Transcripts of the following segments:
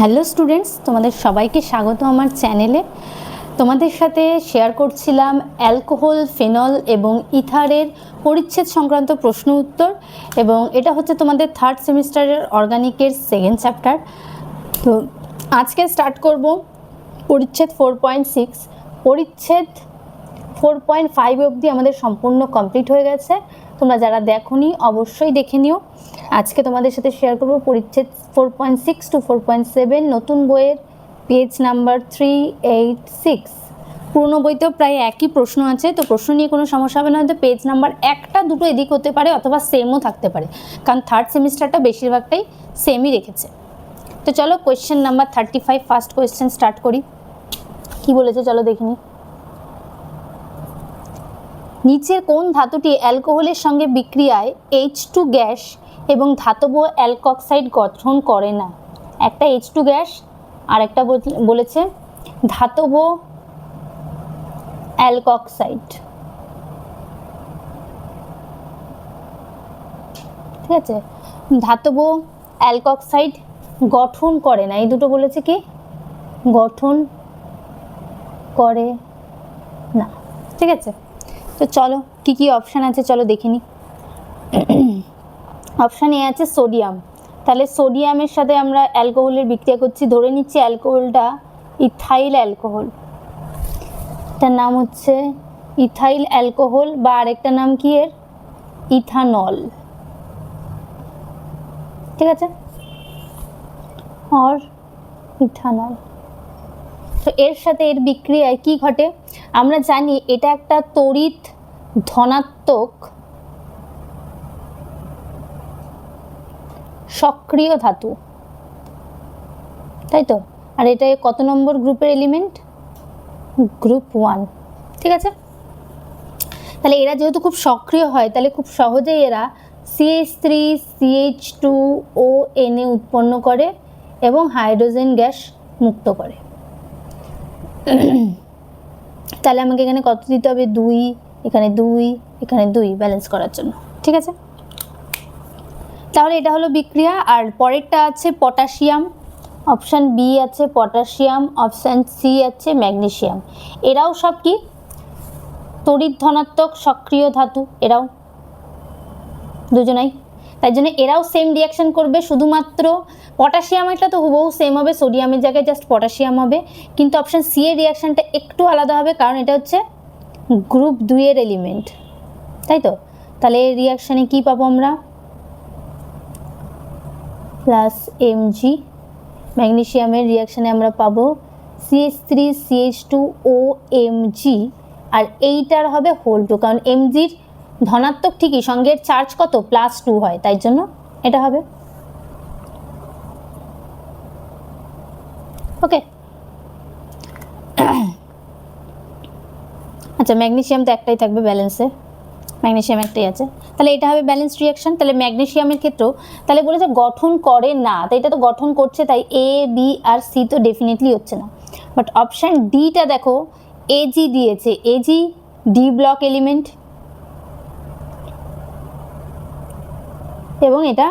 Hello students, তোমাদের সবাইকে স্বাগত আমার চ্যানেলে। তোমাদের সাথে শেয়ার করছিলাম অ্যালকোহল, ফেনল এবং ইথারের পরিচ্ছেদ সংক্রান্ত প্রশ্ন উত্তর, এবং এটা হচ্ছে তোমাদের থার্ড সেমিস্টারের অর্গানিকের সেকেন্ড চ্যাপ্টার। তো আজকে স্টার্ট করব পরিচ্ছেদ 4.6। পরিচ্ছেদ 4.5 অবধি আমাদের সম্পূর্ণ কমপ্লিট হয়ে গেছে। তোমরা যারা দেখোনি অবশ্যই দেখে নিও। আজকে তোমাদের সাথে শেয়ার করব পরিচ্ছেদ 4.6 টু 4.7 নতুন বইয়ের পেজ নাম্বার 386। পুরনো বইতেও প্রায় একই প্রশ্ন আছে, তো প্রশ্ন নিয়ে কোনো সমস্যা হবে না। হয়তো পেজ নাম্বার একটা দুটো এদিক হতে পারে অথবা সেমও থাকতে পারে, কারণ থার্ড সেমিস্টারটা বেশিরভাগটাই সেমই রেখেছে। তো চলো question number 35 first question start করি। কি বলেছে চলো দেখিনি। নিচের কোন ধাতুটি অ্যালকোহলের সঙ্গে বিক্রিয়ায় H2 গ্যাস এবং ধাতব অ্যালকক্সাইড গঠন করে না? একটা H2 গ্যাস আর একটা বলেছে ধাতব অ্যালকক্সাইড। ঠিক আছে, ধাতব অ্যালকক্সাইড গঠন করে না, এই দুটো বলেছে কি গঠন করে না। ঠিক আছে, তো চলো কি কি অপশান আছে চলো দেখে নিই। অপশান এ আছে সোডিয়াম। তাহলে সোডিয়ামের সাথে আমরা অ্যালকোহলের বিক্রিয়া করছি, ধরে নিচ্ছি অ্যালকোহলটা ইথাইল অ্যালকোহল, তার নাম হচ্ছে ইথাইল অ্যালকোহল, বা আরেকটা নাম কি এর ইথানল। ঠিক আছে, আর ইথানল। তো এর সাথে এর বিক্রিয়ায় কি ঘটে আমরা জানি, এটা একটা তড়িৎ ধনাত্মক সক্রিয় ধাতু, তাই তো। আর এটা কত নম্বর গ্রুপের এলিমেন্ট? গ্রুপ 1। ঠিক আছে, তাহলে এরা যেহেতু খুব সক্রিয় হয়, তাহলে খুব সহজেই এরা CH3 CH2ONA উৎপন্ন করে এবং হাইড্রোজেন গ্যাস মুক্ত করে। তাহলে আমাকে এখানে কত দিতে হবে? 2, এখানে 2, এখানে 2 ব্যালেন্স করার জন্য। ঠিক আছে, তাহলে এটা হলো বিক্রিয়া। আর পরেরটা আছে পটাশিয়াম। অপশান বি আছে পটাশিয়াম, অপশান সি আছে ম্যাগনেসিয়াম। এরাও সব কি তড়িৎ ধনাত্মক সক্রিয় ধাতু, এরাও দুজনাই। তাই জন্য এরাও সেম রিয়াকশন করবে, শুধুমাত্র পটাশিয়ামেরটা তো হুবহু সেম হবে, সোডিয়ামের জায়গায় জাস্ট পটাশিয়াম হবে। কিন্তু অপশান সি এর রিয়াকশানটা একটু আলাদা হবে, কারণ এটা হচ্ছে গ্রুপ 2 এর এলিমেন্ট, তাই তো। তাহলে এই রিয়াকশানে কি পাবো আমরা? Plus Mg। ম্যাগনেসিয়ামের রিয়াকশানে আমরা পাবো CH3 CH2OMg, আর এইটার হবে হোল 2, কারণ Mgর ধনাত্মক ঠিকই, সঙ্গে চার্জ কত +2 হয়, তাই জন্য এটা হবে। ওকে, আচ্ছা ম্যাগনেসিয়াম তো একটাই থাকবে ব্যালেন্সে, ম্যাগনেসিয়াম একটাই আছে, তাহলে এটা হবে ব্যালেন্স রিয়াকশন। তাহলে ম্যাগনেসিয়ামের ক্ষেত্রেও তাহলে বলেছে গঠন করে না, তো এটা তো গঠন করছে, তাই A B আর C তো ডেফিনেটলি হচ্ছে না। বাট অপশান ডিটা দেখো Ag দিয়েছে, Ag ডি ব্লক এলিমেন্ট, এবং এটা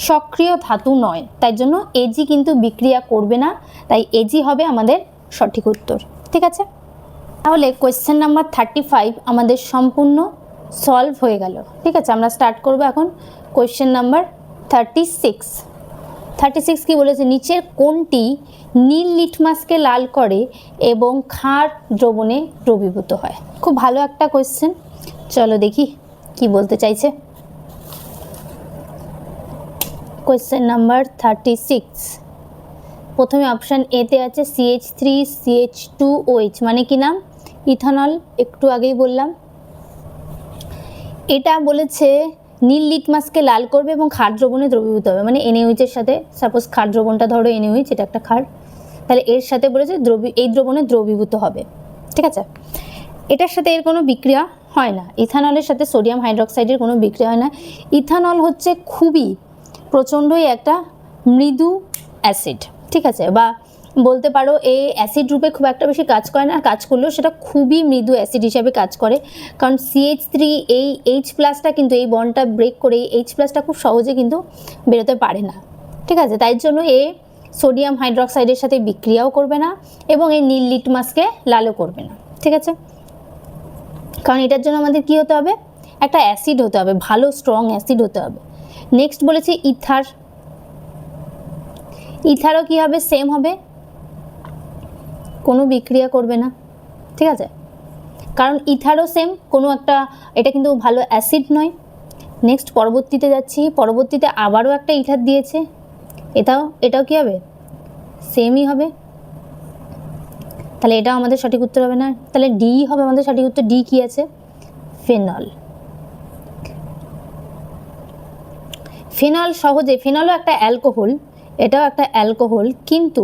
সক্রিয় ধাতু নয়, তাই জন্য Ag কিন্তু বিক্রিয়া করবে না, তাই Ag হবে আমাদের সঠিক উত্তর। ঠিক আছে, তাহলে কোয়েশ্চেন নাম্বার 35 আমাদের সম্পূর্ণ সলভ হয়ে গেল। ঠিক আছে, আমরা স্টার্ট করব এখন কোয়েশ্চেন নাম্বার 36। 36 কি বলেছে? নিচের কোনটি নীল লিটমাসকে লাল করে এবং ক্ষার দ্রবণে দ্রবীভূত হয়? খুব ভালো একটা কোয়েশ্চেন, চলো দেখি কি বলতে চাইছে। কোয়েশ্চেন নাম্বার 36, প্রথমে অপশান এতে আছে CH3 CH2OH, মানে কি নাম? ইথানল, একটু আগেই বললাম। এটা বলেছে নীল লিটমাসকে লাল করবে এবং ক্ষার দ্রবণে দ্রবীভূত হবে, মানে NaOH এর সাথে, সাপোজ ক্ষার দ্রবণটা ধরো NaOH, এটা একটা ক্ষার, তাহলে এর সাথে বলেছে এই দ্রবণে দ্রবীভূত হবে। ঠিক আছে, এটার সাথে এর কোনো বিক্রিয়া হয় না, ইথানলের সাথে সোডিয়াম হাইড্রোক্সাইডের কোনো বিক্রিয়া হয় না। ইথানল হচ্ছে খুবই প্রচণ্ডই একটা মৃদু অ্যাসিড। ঠিক আছে, বা বলতে পারো এই অ্যাসিড রূপে খুব একটা বেশি কাজ করে না, কাজ করলেও সেটা খুবই মৃদু অ্যাসিড হিসাবে কাজ করে, কারণ CH3 এই H+টা কিন্তু এই বন্ডটা ব্রেক করে এই H+টা খুব সহজে কিন্তু বেরোতে পারে না। ঠিক আছে, তাই জন্য সোডিয়াম হাইড্রোক্সাইডের সাথে বিক্রিয়াও করবে না এবং এই নীল লিটমাসকে লালও করবে না। ঠিক আছে, কারণ এটার জন্য আমাদের কি হতে হবে, একটা অ্যাসিড হতে হবে, ভালো স্ট্রং অ্যাসিড হতে হবে। নেক্সট বলেছি ইথার। ইথারও কি হবে, সেম হবে, কোনো বিক্রিয়া করবে না। ঠিক আছে, কারণ ইথারও সেম কোনো একটা, এটা কিন্তু ভালো অ্যাসিড নয়। নেক্সট পরবর্তীতে যাচ্ছি, পরবর্তীতে আবারও একটা ইথার দিয়েছে, এটাও কি হবে, সেমই হবে। তাহলে এটা আমাদের সঠিক উত্তর হবে না, তাহলে ডি হবে আমাদের সঠিক উত্তর। ডি কি আছে, ফেনল। ফেনল সহজে, ফেনলও একটা অ্যালকোহল, এটাও একটা অ্যালকোহল, কিন্তু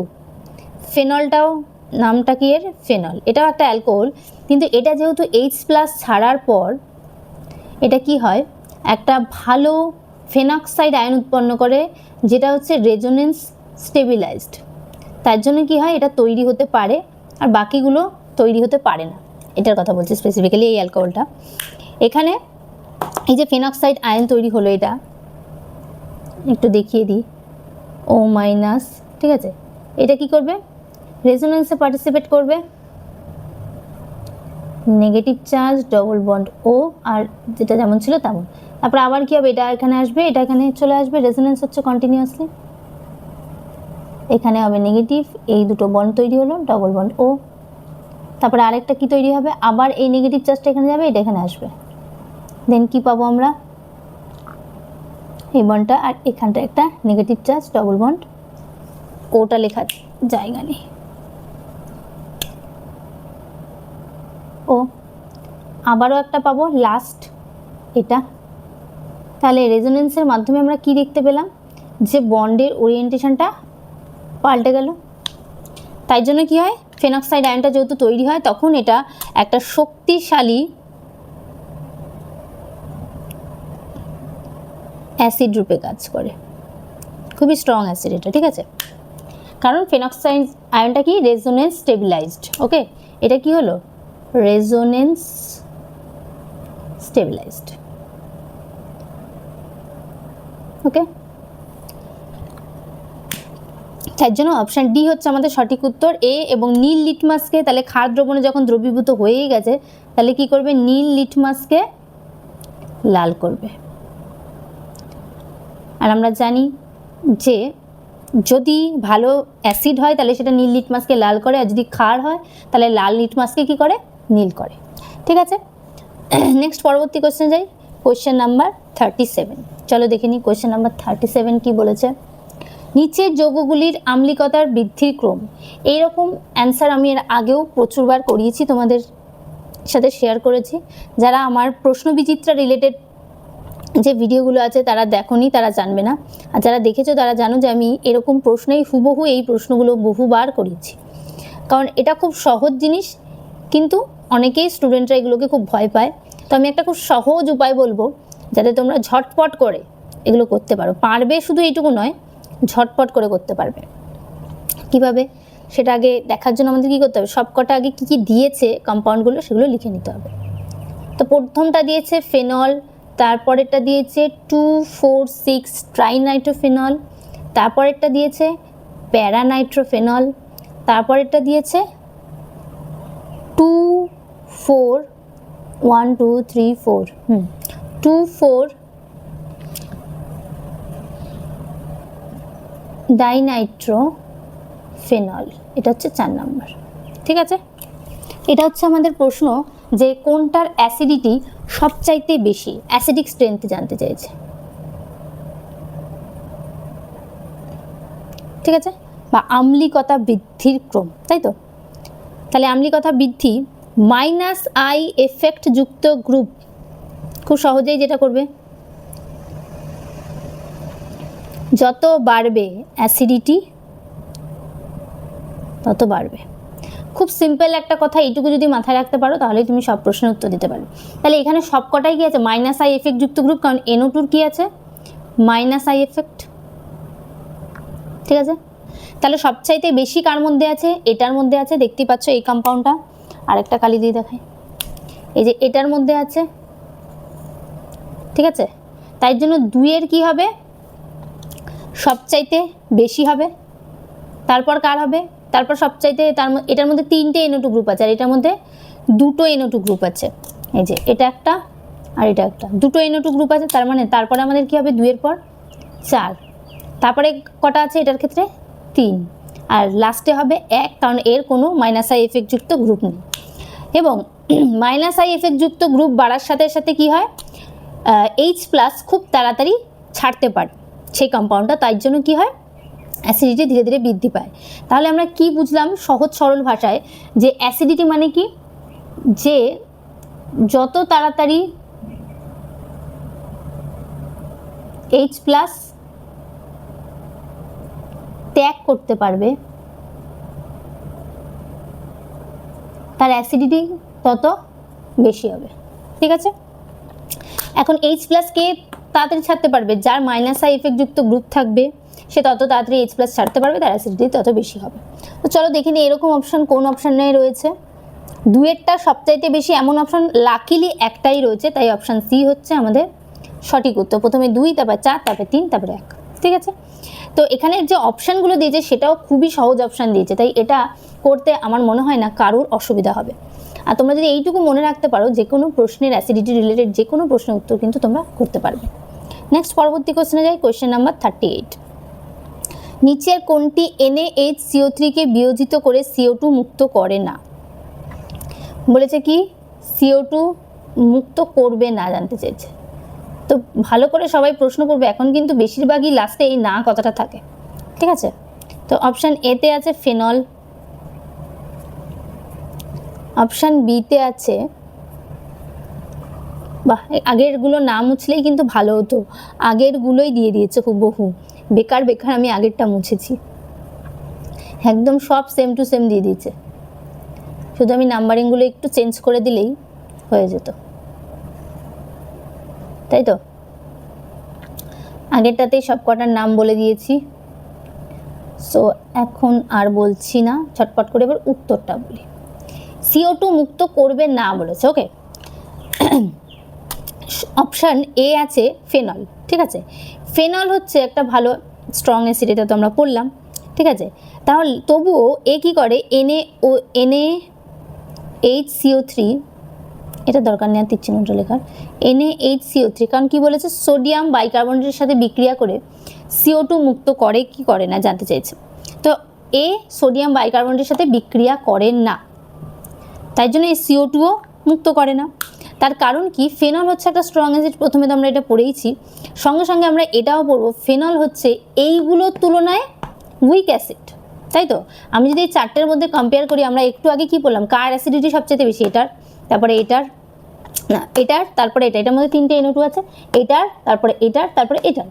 ফেনলটাও নামটা কি এর, ফেনল, এটাও একটা অ্যালকোহল, কিন্তু এটা যেহেতু H+ ছাড়ার পর এটা কি হয়, একটা ভালো ফেনক্সাইড আয়ন উৎপন্ন করে, যেটা হচ্ছে রেজোনেন্স স্টেবিলাইজড। তার জন্য কি হয়, এটা তৈরি হতে পারে আর বাকিগুলো তৈরি হতে পারে না। এটার কথা বলছি স্পেসিফিক্যালি, এই অ্যালকোহলটা। এখানে এই যে ফেনক্সাইড আয়ন তৈরি হলো, এটা একটু দেখিয়ে দিই, O-, ঠিক আছে, এটা কি করবে, রেজোনেন্সে পার্টিসিপেট করবে, নেগেটিভ চার্জ, ডবল বন্ড ও, আর যেটা যেমন ছিল তেমন। তারপর আবার কি হবে, এটা এখানে আসবে, এটা এখানে চলে আসবে, রেজোনেন্স হচ্ছে কন্টিনিউয়াসলি, এখানে হবে নেগেটিভ, এই দুটো বন্ড তৈরি হলো, ডবল বন্ড ও। তারপরে আরেকটা কি তৈরি হবে, আবার এই নেগেটিভ চার্জটা এখানে যাবে, এটা এখানে আসবে, দেন কি পাবো আমরা, এই বন্ডটা, আর এখানটা একটা নেগেটিভ চার্জ, ডবল বন্ড, ওটা লেখার জায়গা নেই, ও। আবারও একটা পাবো লাস্ট, এটা। তাহলে রেজোনেন্সের মাধ্যমে আমরা কি দেখতে পেলাম, যে বন্ডের ওরিয়েন্টেশনটা পাল্টে গেল। তাই জন্য কি হয়, ফেনক্সাইড আয়নটা যেহেতু তৈরি হয়, তখন এটা একটা শক্তিশালী অ্যাসিড রূপে কাজ করে, খুবই স্ট্রং অ্যাসিড এটা। ঠিক আছে, কারণ ফেনক্সাইড আয়নটা কি, রেজোনেন্স স্টেবিলাইজড। ওকে, এটা কি হলো, রেজোনেন্স স্টেবিলাইজড। ওকে, তার জন্য অপশান ডি হচ্ছে আমাদের সঠিক উত্তর। এ এবং নীল লিটমাসকে, তাহলে ক্ষার দ্রবণে যখন দ্রবীভূত হয়েই গেছে, তাহলে কি করবে, নীল লিটমাসকে লাল করবে। আর আমরা জানি যে যদি ভালো অ্যাসিড হয় তাহলে সেটা নীল লিটমাসকে লাল করে, আর যদি ক্ষার হয় তাহলে লাল লিটমাসকে কি করে, নীল করে। ঠিক আছে, নেক্সট পরবর্তী কোশ্চেন যাই, কোশ্চেন নাম্বার 37। চলো দেখে নিই কোশ্চেন নাম্বার 37 কি বলেছে। নিচের যৌগগুলির আম্লিকতার বৃদ্ধির ক্রম। এইরকম অ্যান্সার আমি এর আগেও প্রচুরবার করিয়েছি, তোমাদের সাথে শেয়ার করেছি। যারা আমার প্রশ্ন বিচিত্রা রিলেটেড যে ভিডিওগুলো আছে তারা দেখোনি, তারা জানবে না, আর যারা দেখেছো তারা জানো যে আমি এরকম প্রশ্নেই হুবহু এই প্রশ্নগুলো বহুবার করিয়েছি। কারণ এটা খুব সহজ জিনিস, কিন্তু অনেকেই স্টুডেন্টরা এগুলোকে খুব ভয় পায়। তো আমি একটা খুব সহজ উপায় বলবো, যাতে তোমরা ঝটপট করে এগুলো করতে পারো। পারবে শুধু এইটুকু নয়, ঝটপট করে করতে পারবে। কিভাবে, সেটা আগে দেখার জন্য আমাদের কী করতে হবে, সবকটা আগে কী কী দিয়েছে কম্পাউন্ডগুলো সেগুলো লিখে নিতে হবে। তো প্রথমটা দিয়েছে ফেনল, তারপরেরটা দিয়েছে 2,4,6 ট্রাইনাইট্রোফেনল, তারপরেরটা দিয়েছে প্যারানাইট্রোফেনল, তারপরেরটা দিয়েছে 2,4 ডাইনাইট্রোফেনল, এটা হচ্ছে 4 নম্বর। ঠিক আছে, এটা হচ্ছে আমাদের প্রশ্ন যে কোনটার অ্যাসিডিটি সবচাইতে বেশি, অ্যাসিডিক স্ট্রেংথ জানতে চাইছে। ঠিক আছে, বা আম্লিকতা বৃদ্ধির ক্রম, তাই তো। তাহলে আম্লিকতা বৃদ্ধি, -I এফেক্ট যুক্ত গ্রুপ, খুব সহজেই যেটা করবে, যত বাড়বে অ্যাসিডিটি তত বাড়বে। খুব সিম্পল একটা কথা, এইটুকু যদি মাথায় রাখতে পারো তাহলে তুমি সব প্রশ্নের উত্তর দিতে পারবে। তাহলে এখানে সবকটাই কি আছে, -I এফেক্ট যুক্ত গ্রুপ, কারণ NO2 কি আছে, -I এফেক্ট। ঠিক আছে, তাহলে সবচাইতে বেশি কার মধ্যে আছে, এটার মধ্যে আছে, দেখতেই পাচ্ছ এই কম্পাউন্ডটা। আরেকটা কালি দিয়ে দেখাই, এই যে এটার মধ্যে আছে। ঠিক আছে, তাই জন্য 2 এর কি হবে, সবচাইতে বেশি হবে। তারপর কার হবে, তারপর সবচাইতে এটার মধ্যে 3টে NO2 গ্রুপ আছে আর এটার মধ্যে 2টো NO2 গ্রুপ আছে, এই যে এটা একটা আর এটা একটা, 2টো NO2 গ্রুপ আছে, তার মানে তারপরে আমাদের কি হবে 2 এর পর 4, তারপরে কটা আছে এটার ক্ষেত্রে 3, আর লাস্টে হবে 1, কারণ এর কোনো -I এফেক্ট যুক্ত গ্রুপ নেই। এবং -I এফেক্ট যুক্ত গ্রুপ বাড়ার সাথে সাথে কি হয়, H+ খুব তাড়াতাড়ি ছাড়তে পারে সেই কম্পাউন্ডটা, তাই জন্য কি হয় অ্যাসিডিটি ধীরে ধীরে বৃদ্ধি পায়। তাহলে আমরা কি বুঝলাম সহজ সরল ভাষায়, যে অ্যাসিডিটি মানে কি, যে যত তাড়াতাড়ি H+ ত্যাগ করতে পারবে তার অ্যাসিডিটি তত বেশি হবে, ঠিক আছে। এখন H+ কে তাড়াতাড়ি ছাড়তে পারবে, যার -I এফেক্ট যুক্ত গ্রুপ থাকবে সে তত তাড়াতাড়ি H+ ছাড়তে পারবে, তার অ্যাসিডিটি তত বেশি হবে। তো চলো দেখি নি এরকম অপশন কোন অপশানে রয়েছে। 2এরটা সবচাইতে বেশি এমন অপশন লাকিলি একটাই রয়েছে, তাই অপশান সি হচ্ছে আমাদের সঠিক উত্তর। প্রথমে 2, তারপর 4, তারপর 3, তারপরে 1, ঠিক আছে। তো এখানে যে অপশানগুলো দিয়েছে সেটাও খুবই সহজ অপশান দিয়েছে, তাই এটা করতে আমার মনে হয় না কারোর অসুবিধা হবে। আর তোমরা যদি এইটুকু মনে রাখতে পারো, যে কোনো প্রশ্নের অ্যাসিডিটি রিলেটেড যে কোনো প্রশ্নের উত্তর কিন্তু তোমরা করতে পারবে। নেক্সট পরবর্তী কোশ্চেনে যাই, কোশ্চেন নাম্বার 38। নিচের কোনটি NaHCO3 কে বিয়োজিত করে CO2 মুক্ত করে না? বলেছে কি CO2 মুক্ত করবে না, জানতে চেয়েছে। তো ভালো করে সবাই প্রশ্ন করবে, এখন কিন্তু বেশিরভাগই লাস্টে এই না কথাটা থাকে, ঠিক আছে। তো অপশান এতে আছে ফেনল, অপশান বিতে আছে, বাহ আগেরগুলো না মুছলেই কিন্তু ভালো হতো, আগেরগুলোই দিয়ে দিয়েছে খুব বহু, বেকার বেকার আমি আগেরটা মুছেছি, একদম সব সেম টু সেম দিয়ে দিয়েছে, শুধু আমি নাম্বারিংগুলো একটু চেঞ্জ করে দিলেই হয়ে যেত, তাই তো। আগেরটাতেই সব কটার নাম বলে দিয়েছি, সো এখন আর বলছি না, ছটপট করে এবার উত্তরটা বলি। CO2 মুক্ত করবে না বলেছে, ওকে। অপশান এ আছে ফেনল, ঠিক আছে। ফেনল হচ্ছে একটা ভালো স্ট্রং অ্যাসিড, এটা তো আমরা পড়লাম, ঠিক আছে। তাহলে তবুও এ কী করে, NaHCO3, এটা দরকার নেই আর তীরচিহ্নটা লেখার, NaHCO3, কারণ কি বলেছে সোডিয়াম বাইকার্বনেটের সাথে বিক্রিয়া করে CO2 মুক্ত করে কি করে না জানতে চাইছে। তো এ সোডিয়াম বাইকার্বনেটের সাথে বিক্রিয়া করে না, তাই জন্য এই CO2ও মুক্ত করে না। তার কারণ কি, ফেনল হচ্ছে একটা স্ট্রং অ্যাসিড, প্রথমে তো আমরা এটা পড়েইছি, সঙ্গে সঙ্গে আমরা এটাও পড়বো ফেনল হচ্ছে এইগুলোর তুলনায় উইক অ্যাসিড, তাই তো। আমি যদি এই চারটের মধ্যে কম্পেয়ার করি, আমরা একটু আগে কি বললাম, কার অ্যাসিডিটি সবচেয়ে বেশি, এটার, তারপরে এটার, না এটার, তারপরে এটার মধ্যে 3টে NO2 আছে, এটার, তারপরে এটার, তারপরে এটার।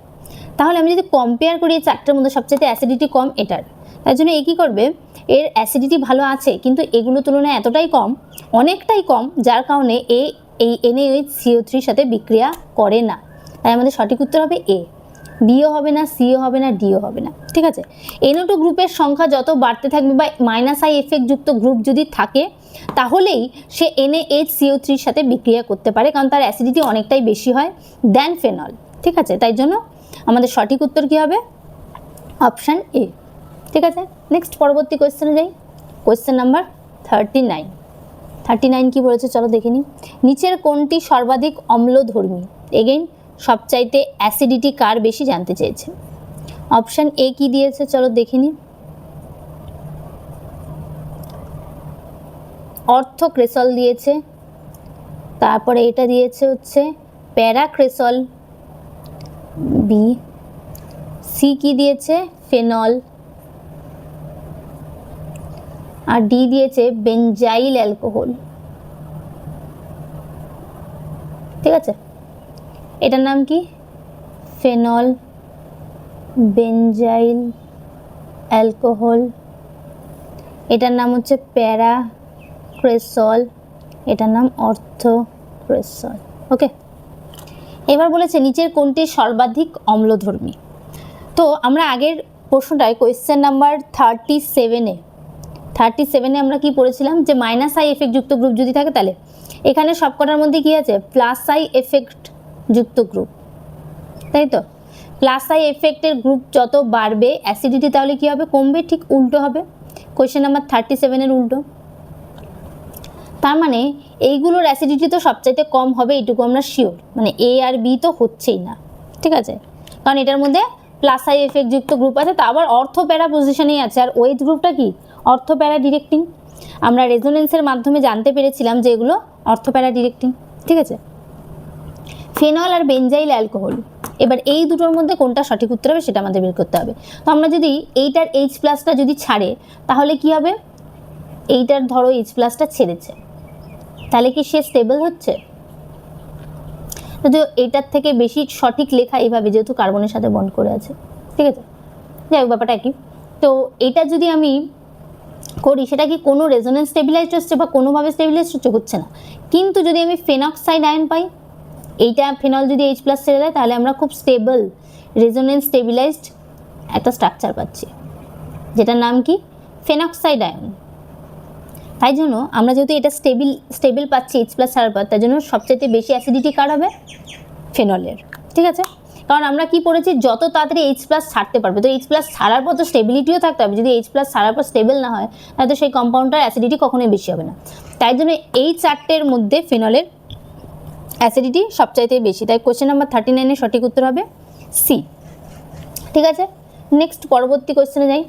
তাহলে আমি যদি কম্পেয়ার করি এই চারটের মধ্যে সবচেয়ে অ্যাসিডিটি কম এটার, তাই জন্য এ কী করবে, এর অ্যাসিডিটি ভালো আছে কিন্তু এগুলোর তুলনায় এতটাই কম, অনেকটাই কম, যার কারণে এই NaHCO3 সাথে বিক্রিয়া করে না, তাই আমাদের সঠিক উত্তর হবে এ। বিও হবে না, সিও হবে না, ডিও হবে না, ঠিক আছে। NO2 গ্রুপের সংখ্যা যত বাড়তে থাকবে বা -I এফেক্ট যুক্ত গ্রুপ যদি থাকে, তাহলেই সে NaHCO3 সাথে বিক্রিয়া করতে পারে, কারণ তার অ্যাসিডিটি অনেকটাই বেশি হয় দেন ফেনল, ঠিক আছে। তাই জন্য আমাদের সঠিক উত্তর কি হবে, অপশান এ, ঠিক আছে। নেক্সট পরবর্তী কোয়েশ্চেনে যাই, কোয়েশ্চেন নাম্বার 39 কি বলেছে চলো দেখে নিই। নিচের কোনটি সর্বাধিক অম্লধর্মী, এগেইন সবচাইতে অ্যাসিডিটি কার বেশি জানতে চেয়েছে। অপশান এ কি দিয়েছে চলো দেখে নিই, অর্থোক্রেসল দিয়েছে, তারপরে এটা দিয়েছে হচ্ছে প্যারাক্রেসল, বি। সি কি দিয়েছে ফেনল, আর ডি দিয়েছে বেঞ্জাইল অ্যালকোহল, ঠিক আছে। এটার নাম কি, ফেনল বেঞ্জাইল অ্যালকোহল, এটার নাম হচ্ছে প্যারাক্রেসল, এটার নাম অর্থোক্রেসল, ওকে। এবার বলেছে নিচের কোনটি সর্বাধিক অম্লধর্মী। তো আমরা আগের প্রশ্নটায় কোয়েশ্চেন নাম্বার 37-এ আমরা কি পড়েছিলাম, যে -I এফেক্ট যুক্ত গ্রুপ যদি থাকে তাহলে, এখানে সবকটার মধ্যে কি আছে +I এফেক্ট যুক্ত গ্রুপ, তাই তো। প্লাস আই এফেক্টের গ্রুপ যত বাড়বে অ্যাসিডিটি তাহলে কী হবে, কমবে। ঠিক উল্টো হবে, কোয়েশ্চেন নাম্বার 37-এর উল্টো। তার মানে এইগুলোর অ্যাসিডিটি তো সবচাইতে কম হবে, এইটুকু আমরা শিওর, মানে এ আর বি তো হচ্ছেই না, ঠিক আছে, কারণ এটার মধ্যে প্লাস আই এফেক্ট যুক্ত গ্রুপ আছে, তা আবার অর্থোপ্যারা পজিশনেই আছে। আর ওয়েট গ্রুপটা কি, অর্থোপ্যারা ডিরেক্টিং। আমরা রেজোনেন্সের মাধ্যমে জানতে পেরেছিলাম যে এগুলো অর্থোপ্যারা ডিরেক্টিং, ঠিক আছে। ফেনল আর বেঞ্জাইল অ্যালকোহল, এবার এই দুটোর মধ্যে কোনটা সঠিক উত্তর হবে সেটা আমাদের বের করতে হবে। তো আমরা যদি এইটার এইচ প্লাসটা যদি ছাড়ে তাহলে কি হবে, এইটার ধরো এইচ প্লাসটা ছেড়েছে, তাহলে কি সে স্টেবল হচ্ছে? যদিও এইটার থেকে বেশি সঠিক লেখা এইভাবে, যেহেতু কার্বনের সাথে বন্ড করে আছে, ঠিক আছে, যাই হোক ব্যাপারটা একই। তো এইটা যদি আমি করি সেটা কি কোনো রেজোনেন্স স্টেবিলাইজড হচ্ছে বা কোনোভাবে স্টেবিলাইজড হচ্ছে না, কিন্তু যদি আমি ফেনক্সাইড আয়ন পাই, এইটা ফেনল যদি এইচ প্লাস ছেড়ে দেয় তাহলে আমরা খুব স্টেবল রেজোনেন্স স্টেবিলাইজড একটা স্ট্রাকচার পাচ্ছি, যেটার নাম কি, ফেনক্সাইড আয়ন। তাই জন্য আমরা যেহেতু এটা স্টেবল পাচ্ছি এইচ প্লাস ছাড়ার পর, তার জন্য সবচেয়ে বেশি অ্যাসিডিটি কার হবে, ফেনলের, ঠিক আছে। কারণ আমরা কি পড়েছি, যত তাড়াতাড়ি এইচ প্লাস ছাড়তে পারবে, তো এইচ প্লাস ছাড়ার পর তো স্টেবিলিটিও থাকতে হবে, যদি এইচ প্লাস ছাড়ার পর স্টেবল না হয় তাহলে তো সেই কম্পাউন্ডটার অ্যাসিডিটি কখনোই বেশি হবে না। তাই জন্য এই চারটের মধ্যে ফেনলের অ্যাসিডিটি সবচাইতে বেশি, তাই কোয়েশ্চেন নাম্বার 39-এর সঠিক উত্তর হবে সি, ঠিক আছে। নেক্সট পরবর্তী কোয়েশ্চেনে যাই।